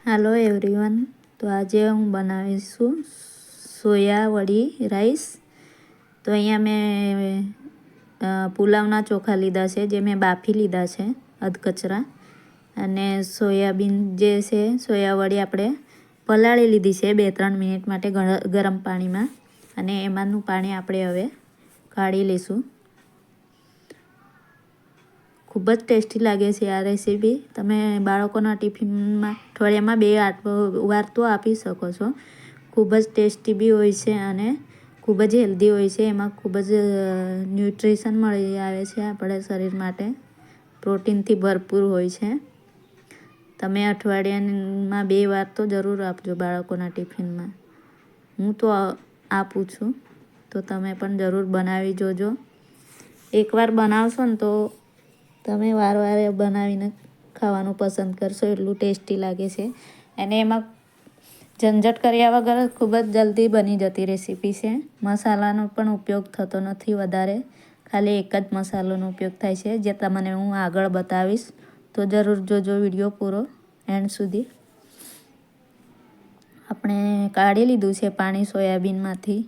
Hello everyone. तो आज हूँ बनावीशुं सोया वड़ी राइस। तो अहींया मैं पुलावना चोखा लीधा छे, जे मैं बाफी लीधा छे अधकचरा। अने सोयाबीन जे छे सोया वड़ी आपणे पलाળી લીધી છે 2-3 મિનિટ માટે ગરમ પાણીમાં, અને એમાંનું પાણી આપણે હવે કાઢી લઈશું। ખૂબ જ ટેસ્ટી લાગે છે આ રેસીપી। તમે બાળકોના ટિફિનમાં અઠવાડિયામાં 2 વાર તો આપી શકો છો। ખૂબ જ ટેસ્ટી બી હોય છે અને ખૂબ જ હેલ્ધી હોય છે। એમાં ખૂબ જ ન્યુટ્રિશન મળી આવે છે આપણે શરીર માટે, પ્રોટીનથી ભરપૂર હોય છે। તમે અઠવાડિયામાં 2 વાર તો જરૂર આપજો બાળકોના ટિફિનમાં। હું તો આપું છું, તો તમે પણ જરૂર બનાવી જોજો। એકવાર બનાવશો ને તો તમે વારવારે બનાવીને ખાવાનું પસંદ કરશો, એટલું ટેસ્ટી લાગે છે। અને એમાં ઝંઝટ કર્યા વગર ખૂબ જ જલ્દી બની જતી રેસીપી છે। મસાલાનો પણ ઉપયોગ થતો નથી વધારે, ખાલી એક જ મસાલાનો ઉપયોગ થાય છે, જે તમને હું આગળ બતાવીશ। તો જરૂર જોજો વિડીયો પૂરો એન્ડ સુધી। આપણે કાઢી લીધું છે પાણી સોયાબીનમાંથી।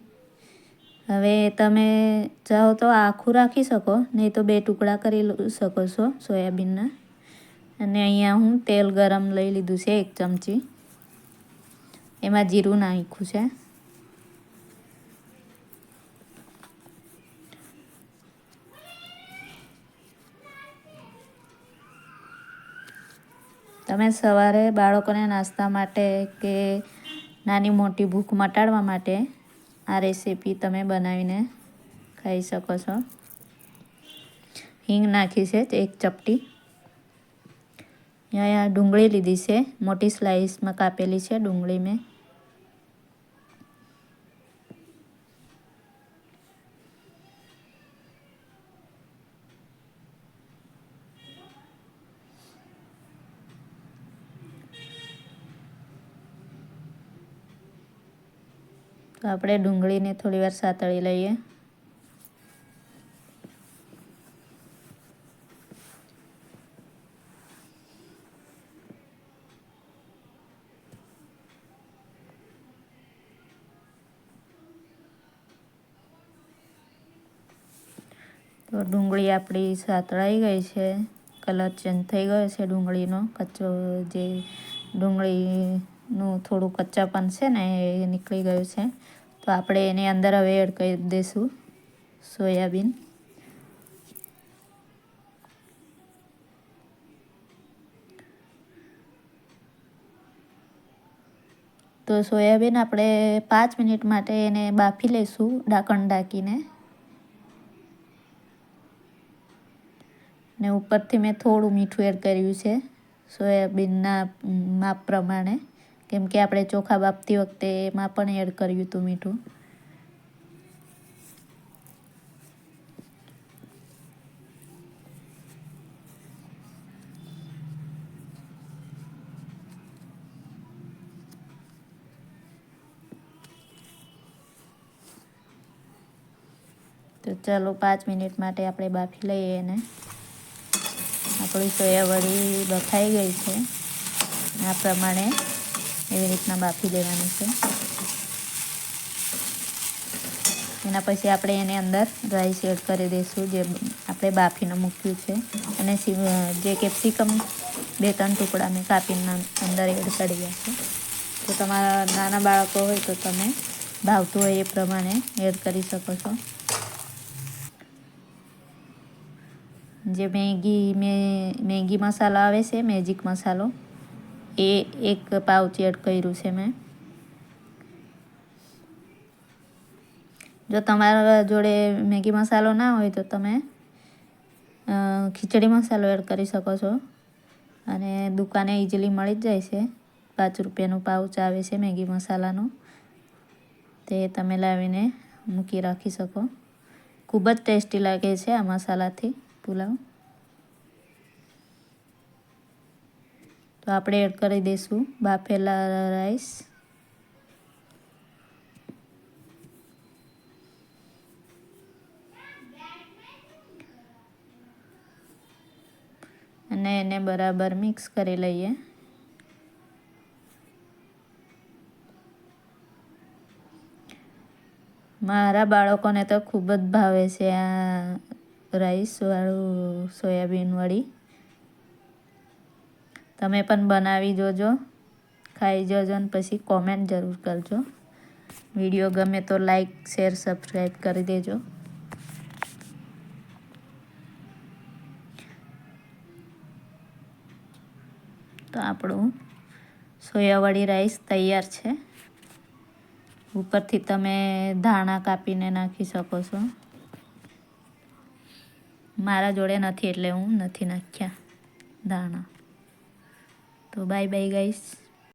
હવે તમે ચાહો તો આખું રાખી શકો, નહીં તો 2 ટુકડા કરી શકો છો સોયાબીનના। અને અહીંયા હું તેલ ગરમ લઈ લીધું છે 1 ચમચી, એમાં જીરું નાખ્યું છે। તમે સવારે બાળકોને નાસ્તા માટે કે નાની મોટી ભૂખ મટાડવા માટે આ રેસીપી તમે બનાવીને ખાઈ શકો છો। હિંગ નાખી છે 1 ચપટી। અહીંયા ડુંગળી લીધી છે, મોટી સ્લાઇસમાં કાપેલી છે ડુંગળી મેં। તો આપણે ડુંગળીને થોડી વાર સાતળી લઈએ। તો ડુંગળી આપણી સાતળાઈ ગઈ છે, કલર ચેન્જ થઈ ગયો છે ડુંગળીનો। કચ્ચો જે ડુંગળીનું થોડું કચ્ચાપણ છે ને એ નીકળી ગયું છે। તો આપણે એની અંદર હવે એડ કરી દઈશું સોયાબીન। તો સોયાબીન આપણે 5 મિનિટ માટે એને બાફી લઈશું ઢાંકણ ઢાંકીને। ને ઉપરથી મેં થોડું મીઠું એડ કર્યું છે સોયાબીનના માપ પ્રમાણે, કેમ કે આપણે ચોખા બાફતી વખતે એમાં પણ એડ કર્યું હતું મીઠું। તો ચાલો 5 મિનિટ માટે આપણે બાફી લઈએ એને। આપણી સોયા વડી બફાઈ ગઈ છે, આ પ્રમાણે એવી રીતના બાફી લેવાની છે। એના પછી આપણે એની અંદર રાઈસ એડ કરી દઈશું, જે આપણે બાફીને મૂક્યું છે। અને જે કેપ્સિકમ 2-3 ટુકડા મેં કાપીને અંદર એડ કર્યા છે। તો તમારા નાના બાળકો હોય તો તમે ભાવતું હોય એ પ્રમાણે એડ કરી શકો છો। જે મેગી મસાલો આવે છે, મેજિક મસાલો, એ 1 પાઉચ એડ કર્યું છે મેં। જો તમારા જોડે મેગી મસાલો ના હોય તો તમે ખીચડી મસાલો એડ કરી શકો છો। અને દુકાને ઇઝીલી મળી જ જાય છે, 5 રૂપિયાનું પાઉચ આવે છે મેગી મસાલાનું, તે તમે લાવીને મૂકી રાખી શકો। ખૂબ જ ટેસ્ટી લાગે છે આ મસાલાથી પુલાવ। તો આપણે એડ કરી દઈશું બાફેલા રાઈસ। અને એને બરાબર મિક્સ કરી લઈએ। મારા બાળકોને તો ખૂબ જ ભાવે છે આ રાઈસવાળું સોયાબીન વડી. તમે પણ બનાવી જોજો, ખાઈ જોજો ને પછી કોમેન્ટ જરૂર કરજો. વિડીયો ગમે તો લાઈક, શેર, સબસ્ક્રાઈબ કરી દેજો. તો આપણું સોયાવડી રાઈસ તૈયાર છે. ઉપરથી તમે ધાણા કાપીને નાખી શકો છો. મારા જોડે નથી એટલે હું નથી નાખ્યા ધાણા. તો બાય બાય ગાઈસ.